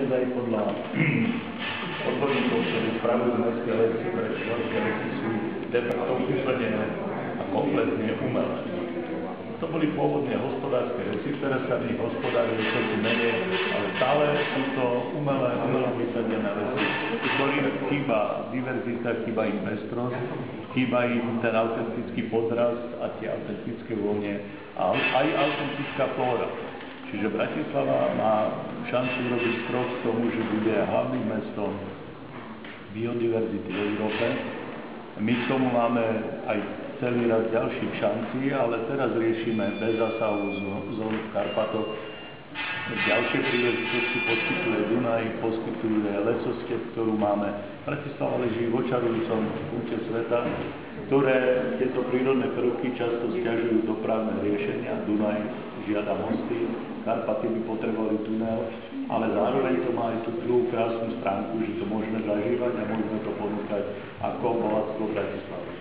nakoniec aj podľa odborníkov, ktorí spravujú mestské lesy, pretože mestské lesy sú de facto úplne a kompletne umelé. To boli pôvodne hospodárske lesy, teraz sa v nich hospodáruje trochu menej, ale stále sú to umelo vysadené lesy, ktorým chýba diverzita, chýba im pestrosť, chýba im ten autentický podrast a tie autentické vône a aj autentická flóra. Čiže Bratislava má šancu urobiť krok k tomu, že bude hlavným mestom biodiverzity v Európe. My k tomu máme aj celý rad ďalších šancí, ale teraz riešime bez zásahu zónu v Karpatoch. Ďalšie príležitosti poskytuje Dunaj, poskytuje lesostep, ktorú máme. Bratislava leží v očarujúcom kúte sveta, ktoré tieto prírodné prvky často sťažujú dopravné riešenia. Dunaj žiada mosty, Karpaty by potrebovali tunel, ale zároveň to má aj tú druhú krásnu stránku, že to môžeme zažívať a môžeme to ponúkať ako bohatstvo Bratislavy.